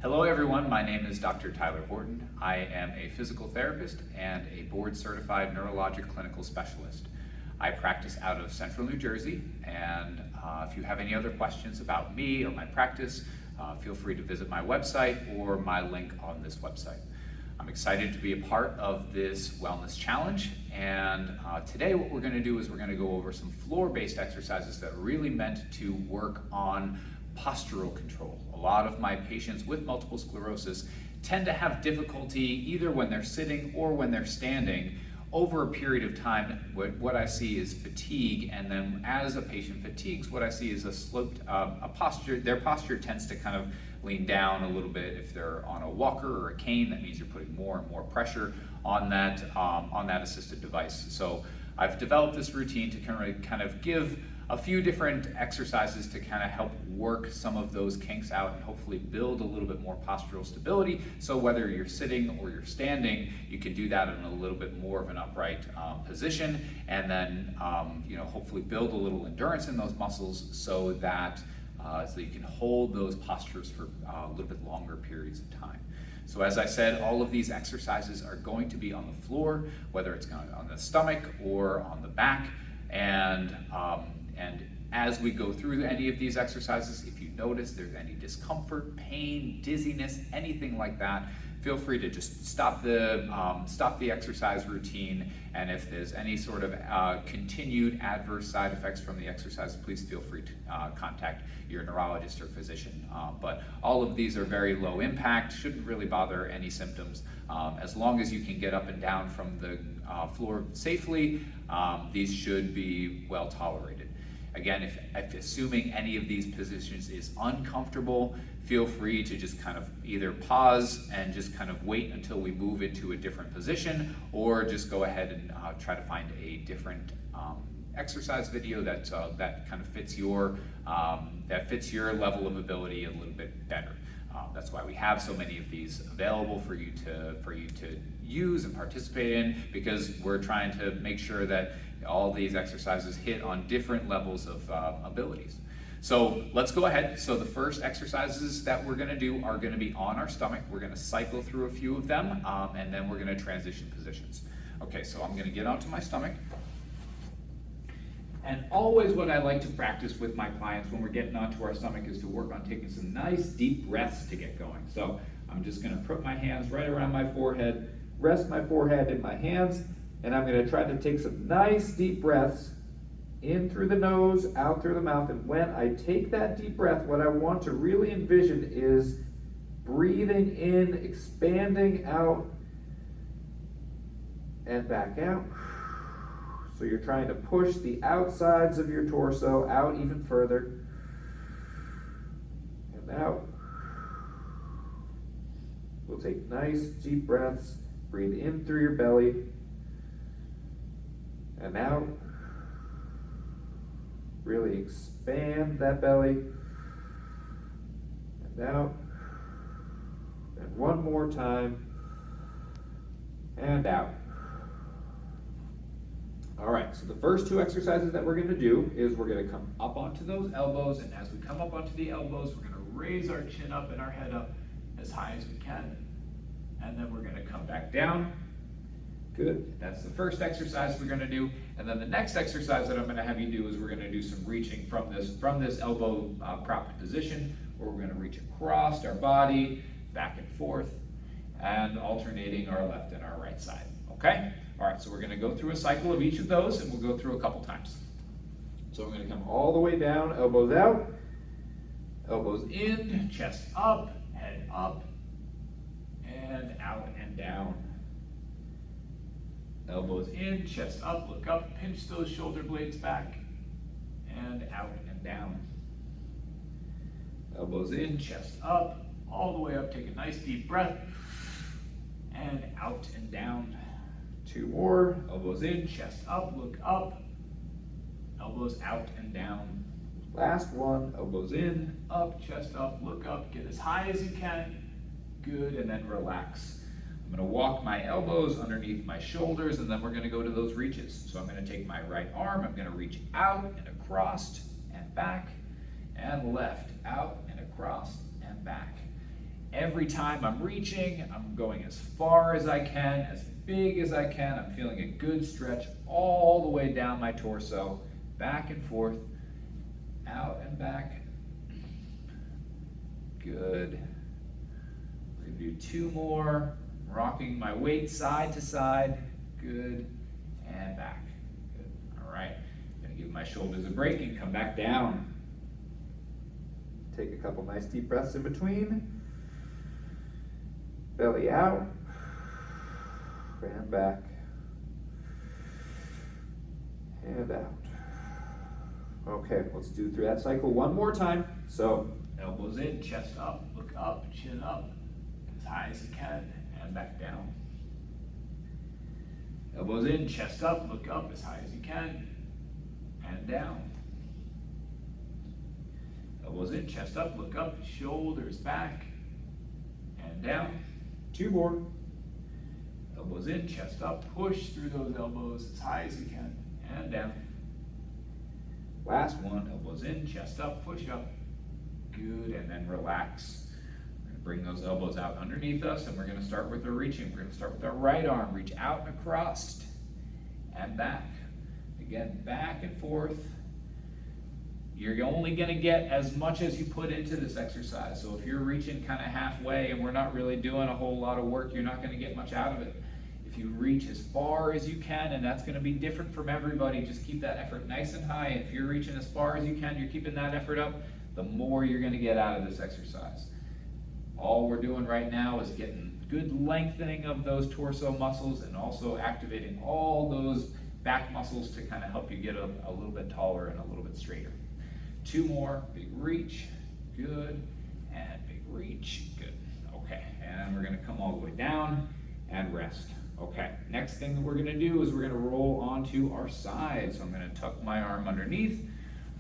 Hello everyone, my name is Dr. Tyler Horton. I am a physical therapist and a board-certified neurologic clinical specialist. I practice out of Central New Jersey, and if you have any other questions about me or my practice, feel free to visit my website or my link on this website. I'm excited to be a part of this wellness challenge, and today what we're going to do is we're going to go over some floor-based exercises that are really meant to work on postural control. A lot of my patients with multiple sclerosis tend to have difficulty either when they're sitting or when they're standing. Over a period of time, what I see is fatigue, and then as a patient fatigues, what I see is a sloped posture. Their posture tends to kind of lean down a little bit. If they're on a walker or a cane, that means you're putting more and more pressure on that assisted device. So I've developed this routine to kind of give a few different exercises to kind of help work some of those kinks out and hopefully build a little bit more postural stability. So whether you're sitting or you're standing, you can do that in a little bit more of an upright position, and then hopefully build a little endurance in those muscles so that you can hold those postures for a little bit longer periods of time. So as I said, all of these exercises are going to be on the floor, whether it's on the stomach or on the back, and as we go through any of these exercises, if you notice there's any discomfort, pain, dizziness, anything like that, feel free to just stop the exercise routine. And if there's any sort of continued adverse side effects from the exercise, please feel free to contact your neurologist or physician. But all of these are very low impact, shouldn't really bother any symptoms. As long as you can get up and down from the floor safely, these should be well tolerated. Again, if assuming any of these positions is uncomfortable, feel free to just kind of either pause and just kind of wait until we move into a different position, or just go ahead and try to find a different exercise video that kind of fits your level of ability a little bit better. That's why we have so many of these available for you to use and participate in, because we're trying to make sure that all these exercises hit on different levels of abilities. So let's go ahead. So the first exercises that we're going to do are going to be on our stomach. We're going to cycle through a few of them, and then we're going to transition positions. Okay, so I'm going to get onto my stomach. And always what I like to practice with my clients when we're getting onto our stomach is to work on taking some nice deep breaths to get going. So I'm just going to put my hands right around my forehead, rest my forehead in my hands, and I'm going to try to take some nice deep breaths in through the nose, out through the mouth. And when I take that deep breath, what I want to really envision is breathing in, expanding out, and back out. So you're trying to push the outsides of your torso out even further. And out. We'll take nice deep breaths. Breathe in through your belly. And out. Really expand that belly. And out. And one more time. And out. All right, so the first two exercises that we're going to do is we're going to come up onto those elbows, and as we come up onto the elbows, we're going to raise our chin up and our head up as high as we can, and then we're going to come back down. Good. That's the first exercise we're going to do, and then the next exercise that I'm going to have you do is we're going to do some reaching from this elbow propped position, where we're going to reach across our body, back and forth, and alternating our left and our right side. Okay? All right, so we're going to go through a cycle of each of those, and we'll go through a couple times. So I'm going to come all the way down, elbows out, elbows in, chest up, head up, and out and down. Elbows in, chest up, look up, pinch those shoulder blades back, and out and down. Elbows in, chest up, all the way up, take a nice deep breath, and out and down. Two more. Elbows in, chest up, look up. Elbows out and down. Last one. Elbows in, up, chest up, look up. Get as high as you can. Good, and then relax. I'm going to walk my elbows underneath my shoulders, and then we're going to go to those reaches. So I'm going to take my right arm. I'm going to reach out and across and back, and left, out and across and back. every time I'm reaching, I'm going as far as I can, as big as I can. I'm feeling a good stretch all the way down my torso, back and forth, out and back. Good. We're going to do 2 more. Rocking my weight side to side. Good. And back. Good. All right. I'm going to give my shoulders a break and come back down. Take a couple nice deep breaths in between. Belly out. And back. And out. Okay, let's do through that cycle one more time. So, elbows in, chest up, look up, chin up, as high as you can, and back down. Elbows in, chest up, look up as high as you can, and down. Elbows in, chest up, look up, shoulders back, and down. 2 more. Elbows in, chest up, push through those elbows as high as you can, and down. Last one, elbows in, chest up, push up. Good, and then relax. We're going to bring those elbows out underneath us, and we're going to start with the reaching. We're going to start with our right arm. Reach out and across, and back. Again, back and forth. You're only going to get as much as you put into this exercise. So if you're reaching kind of halfway and we're not really doing a whole lot of work, you're not going to get much out of it. If you reach as far as you can, and that's going to be different from everybody, just keep that effort nice and high. If you're reaching as far as you can, you're keeping that effort up, the more you're going to get out of this exercise. All we're doing right now is getting good lengthening of those torso muscles and also activating all those back muscles to kind of help you get a little bit taller and a little bit straighter. 2 more, big reach, good, and big reach, good. Okay, and we're going to come all the way down and rest. Okay, next thing that we're going to do is we're going to roll onto our side. So I'm going to tuck my arm underneath,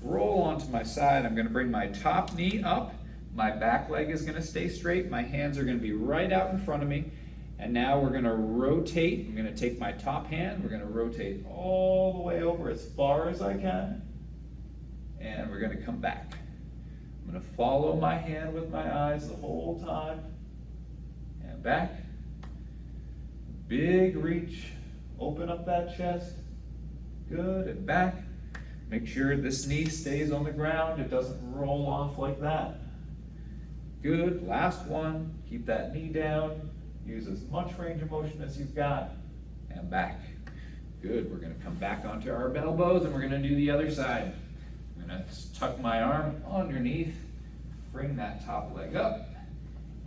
roll onto my side. I'm going to bring my top knee up. My back leg is going to stay straight. My hands are going to be right out in front of me. And now we're going to rotate. I'm going to take my top hand. We're going to rotate all the way over as far as I can. And we're going to come back. I'm going to follow my hand with my eyes the whole time. And back. Big reach. Open up that chest. Good. And back. Make sure this knee stays on the ground. It doesn't roll off like that. Good. Last one. Keep that knee down. Use as much range of motion as you've got. And back. Good. We're going to come back onto our elbows and we're going to do the other side. I'm going to tuck my arm underneath. Bring that top leg up.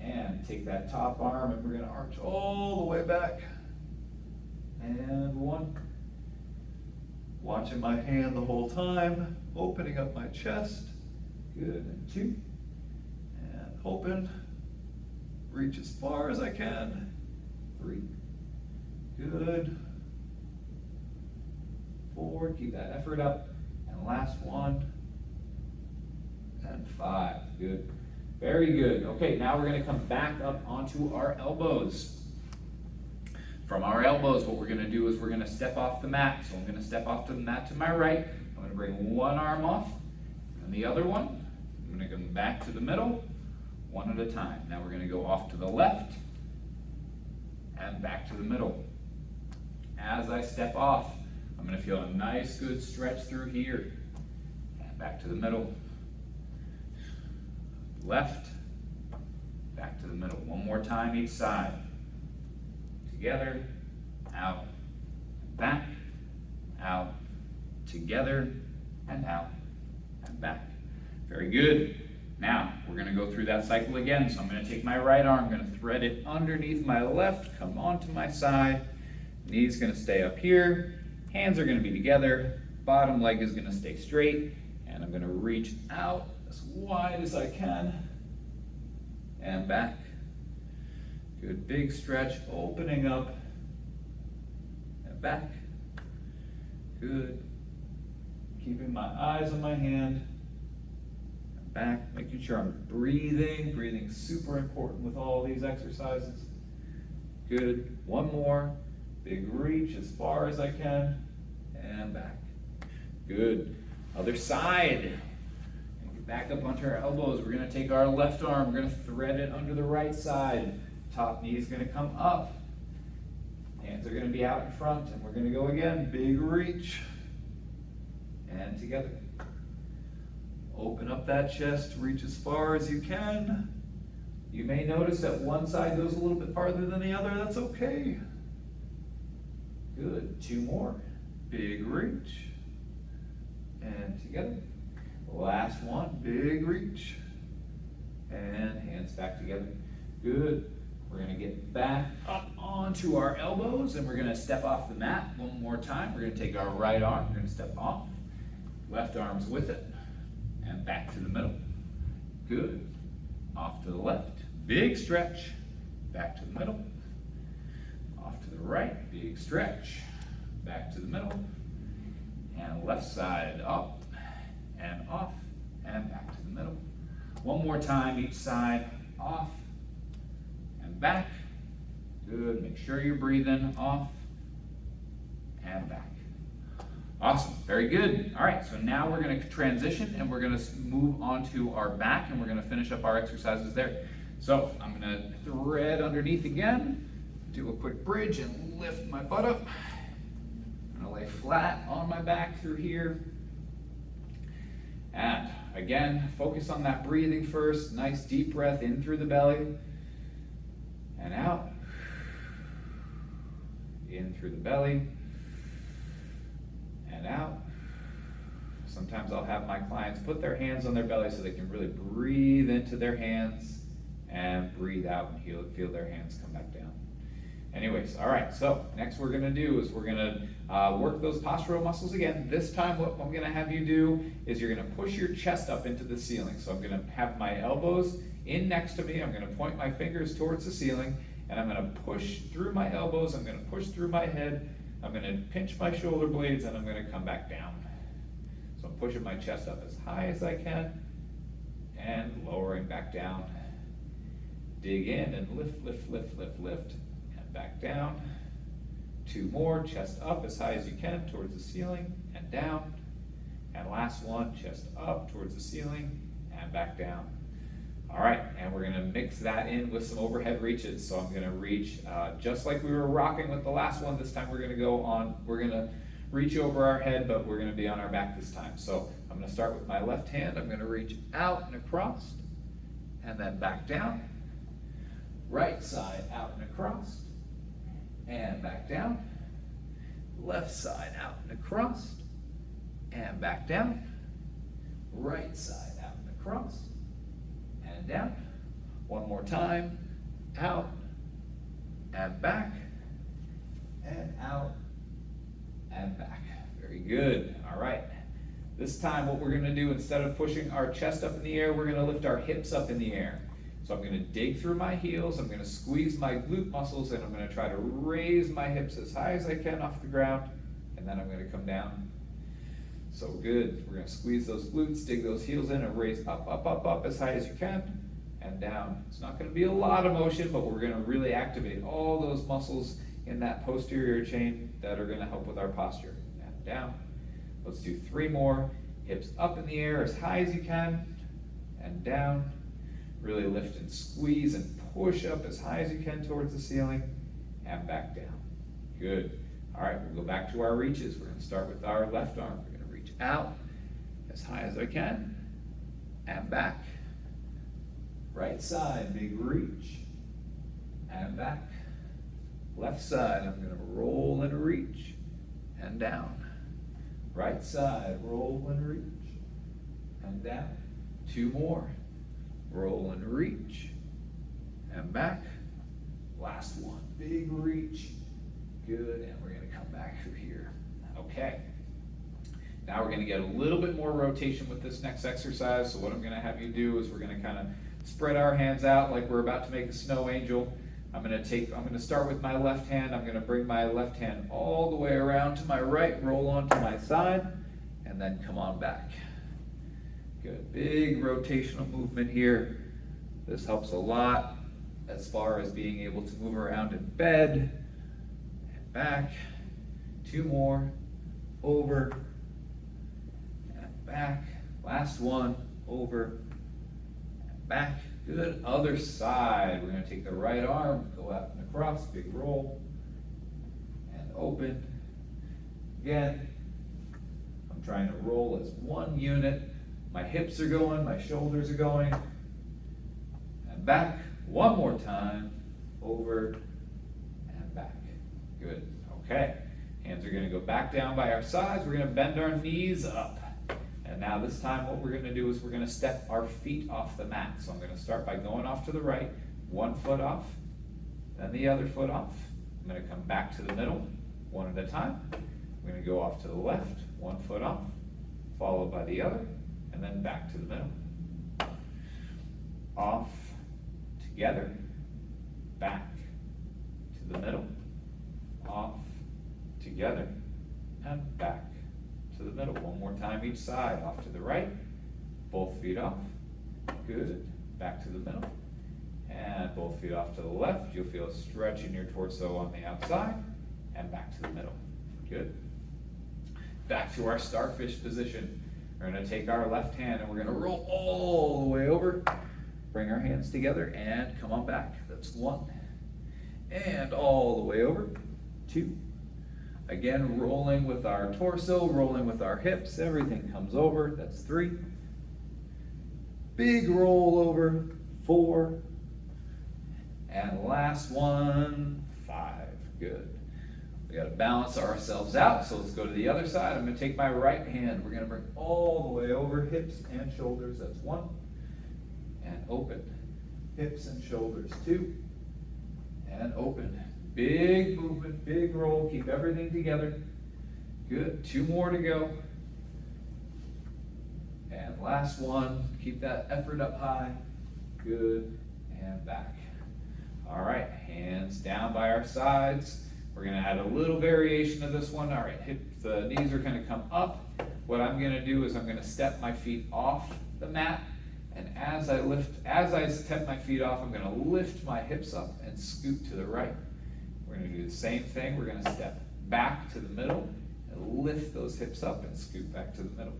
And take that top arm and we're going to arch all the way back. And 1. Watching my hand the whole time. Opening up my chest. Good. And 2. And open. Reach as far as I can. 3. Good. 4. Keep that effort up. And last 1. And 5. Good. Very good. Okay, now we're going to come back up onto our elbows. From our elbows, what we're going to do is we're going to step off the mat. So I'm going to step off to the mat to my right. I'm going to bring one arm off and the other one. I'm going to come back to the middle, one at a time. Now we're going to go off to the left and back to the middle. As I step off, I'm going to feel a nice, good stretch through here. And back to the middle. Left, back to the middle. One more time each side. Together, out, back, out, together, and out, and back. Very good. Now, we're going to go through that cycle again. So I'm going to take my right arm, I'm going to thread it underneath my left, come onto my side. Knee's going to stay up here. Hands are going to be together. Bottom leg is going to stay straight. And I'm going to reach out as wide as I can. And back. Good big stretch, opening up. And back. Good. Keeping my eyes on my hand. And back, making sure I'm breathing. Breathing's super important with all these exercises. Good. One more. Big reach as far as I can. And back. Good. Other side. Back up onto our elbows. We're gonna take our left arm, we're gonna thread it under the right side. Top knee is gonna come up. Hands are gonna be out in front, and we're gonna go again. Big reach. And together. Open up that chest, reach as far as you can. You may notice that one side goes a little bit farther than the other. That's okay. Good. 2 more. Big reach. And together. Last one. Big reach. And hands back together. Good. We're going to get back up onto our elbows, and we're going to step off the mat one more time. We're going to take our right arm. We're going to step off. Left arm's with it. And back to the middle. Good. Off to the left. Big stretch. Back to the middle. Off to the right. Big stretch. Back to the middle. And left side up and off and back to the middle. One more time each side. Off and back. Good. Make sure you're breathing. Off and back. Awesome, very good. All right, so now we're going to transition and we're going to move on to our back, and we're going to finish up our exercises there. So I'm going to thread underneath again, do a quick bridge and lift my butt up. I'm going to lay flat on my back through here. And again, focus on that breathing first. Nice deep breath in through the belly and out. In through the belly. And out. Sometimes I'll have my clients put their hands on their belly so they can really breathe into their hands and breathe out and feel their hands come back down. Anyways, all right, so next we're gonna do is we're gonna work those postural muscles again. This time what I'm gonna have you do is you're gonna push your chest up into the ceiling. So I'm gonna have my elbows in next to me. I'm gonna point my fingers towards the ceiling, and I'm gonna push through my elbows. I'm gonna push through my head. I'm going to pinch my shoulder blades, and I'm going to come back down. So I'm pushing my chest up as high as I can and lowering back down. Dig in and lift, lift, lift, lift, lift, and back down. 2 more, chest up as high as you can towards the ceiling and down. And last one, chest up towards the ceiling and back down. All right, and we're gonna mix that in with some overhead reaches. So I'm gonna reach, just like we were rocking with the last one, this time we're gonna reach over our head, but we're gonna be on our back this time. So I'm gonna start with my left hand. I'm gonna reach out and across, and then back down. Right side out and across, and back down. Left side out and across, and back down. Right side out and across, and down. One more time. Out and back, and out and back. Very good. All right. This time what we're going to do, instead of pushing our chest up in the air, we're going to lift our hips up in the air. So I'm going to dig through my heels, I'm going to squeeze my glute muscles, and I'm going to try to raise my hips as high as I can off the ground, and then I'm going to come down. So good. We're going to squeeze those glutes, dig those heels in, and raise up, up, up, up as high as you can, and down. It's not going to be a lot of motion, but we're going to really activate all those muscles in that posterior chain that are going to help with our posture. And down. Let's do 3 more. Hips up in the air as high as you can, and down. Really lift and squeeze and push up as high as you can towards the ceiling, and back down. Good. All right, we'll go back to our reaches. We're going to start with our left arm. We're going to reach out as high as I can, and back. Right side, big reach, and back. Left side, I'm going to roll and reach, and down. Right side, roll and reach, and down. 2 more. Roll and reach, and back. Last one, big reach. Good, and we're going to come back through here. Okay. Now we're going to get a little bit more rotation with this next exercise. So what I'm going to have you do is we're going to kind of spread our hands out like we're about to make a snow angel. I'm going to start with my left hand. I'm going to bring my left hand all the way around to my right, roll onto my side, and then come on back. Good, big rotational movement here. This helps a lot as far as being able to move around in bed, and back. 2 more, over, and back. Last one, over, back. Good. Other side. We're going to take the right arm, go out and across, big roll, and open. Again, I'm trying to roll as one unit. My hips are going, my shoulders are going. And back. One more time. Over and back. Good. Okay. Hands are going to go back down by our sides. We're going to bend our knees up. And now this time what we're going to do is we're going to step our feet off the mat. So I'm going to start by going off to the right, one foot off, then the other foot off. I'm going to come back to the middle, one at a time. I'm going to go off to the left, one foot off, followed by the other, and then back to the middle. Off, together, back to the middle, off, together, and back to the middle. One more time each side. Off to the right, both feet off. Good. Back to the middle. And both feet off to the left. You'll feel a stretch in your torso on the outside. And back to the middle. Good. Back to our starfish position. We're going to take our left hand and we're going to roll all the way over. Bring our hands together and come on back. That's one. And all the way over. Two. Again, rolling with our torso, rolling with our hips, everything comes over. That's three. Big roll over, four. And last one, five. Good. We got to balance ourselves out, so let's go to the other side. I'm going to take my right hand. We're going to bring all the way over, hips and shoulders. That's one. And open. Hips and shoulders, two. And open. Big movement, big roll, keep everything together. Good, two more to go. And last one, keep that effort up high. Good, and back. All right, hands down by our sides. We're gonna add a little variation to this one. All right, the knees are gonna come up. What I'm gonna do is I'm gonna step my feet off the mat. And as I step my feet off, I'm gonna lift my hips up and scoot to the right. We're going to do the same thing. We're going to step back to the middle and lift those hips up and scoot back to the middle.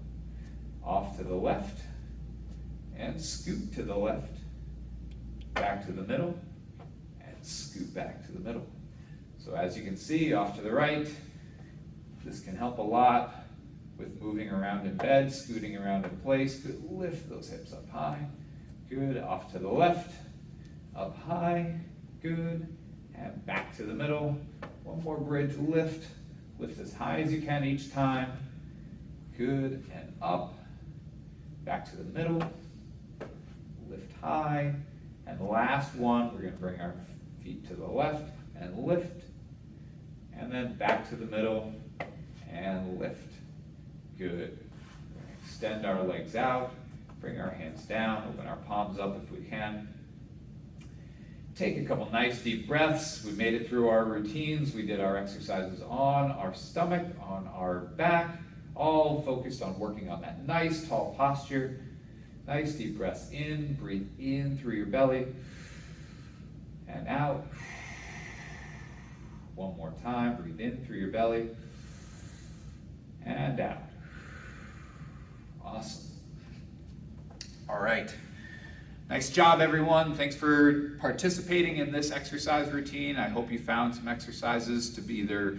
Off to the left and scoot to the left. Back to the middle and scoot back to the middle. So as you can see, off to the right, this can help a lot with moving around in bed, scooting around in place. Good. Lift those hips up high. Good. Off to the left, up high. Good. And back to the middle. One more bridge, lift. Lift as high as you can each time. Good, and up. Back to the middle. Lift high. And the last one, we're gonna bring our feet to the left and lift. And then back to the middle and lift. Good. Extend our legs out. Bring our hands down, open our palms up if we can. Take a couple nice deep breaths. We made it through our routines. We did our exercises on our stomach, on our back, all focused on working on that nice tall posture. Nice deep breaths in, breathe in through your belly and out. One more time, breathe in through your belly and out. Awesome. All right. Nice job, everyone. Thanks for participating in this exercise routine. I hope you found some exercises to be either,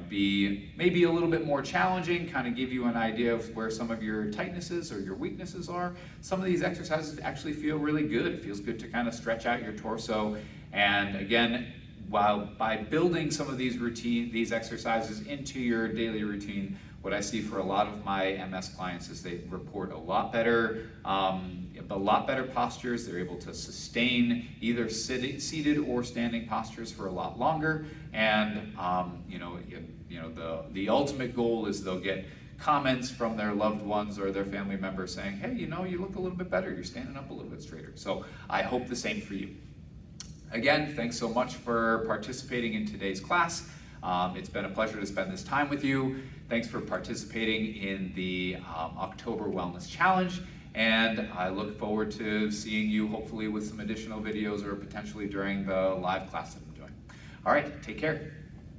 be maybe a little bit more challenging, kind of give you an idea of where some of your tightnesses or your weaknesses are. Some of these exercises actually feel really good. It feels good to kind of stretch out your torso. And again, by building some of these exercises into your daily routine, what I see for a lot of my MS clients is they report a lot better postures. They're able to sustain either seated or standing postures for a lot longer. And the ultimate goal is they'll get comments from their loved ones or their family members saying, hey, you look a little bit better. You're standing up a little bit straighter. So I hope the same for you. Again, thanks so much for participating in today's class. It's been a pleasure to spend this time with you. Thanks for participating in the October Wellness Challenge, and I look forward to seeing you hopefully with some additional videos or potentially during the live class that I'm doing. All right, take care.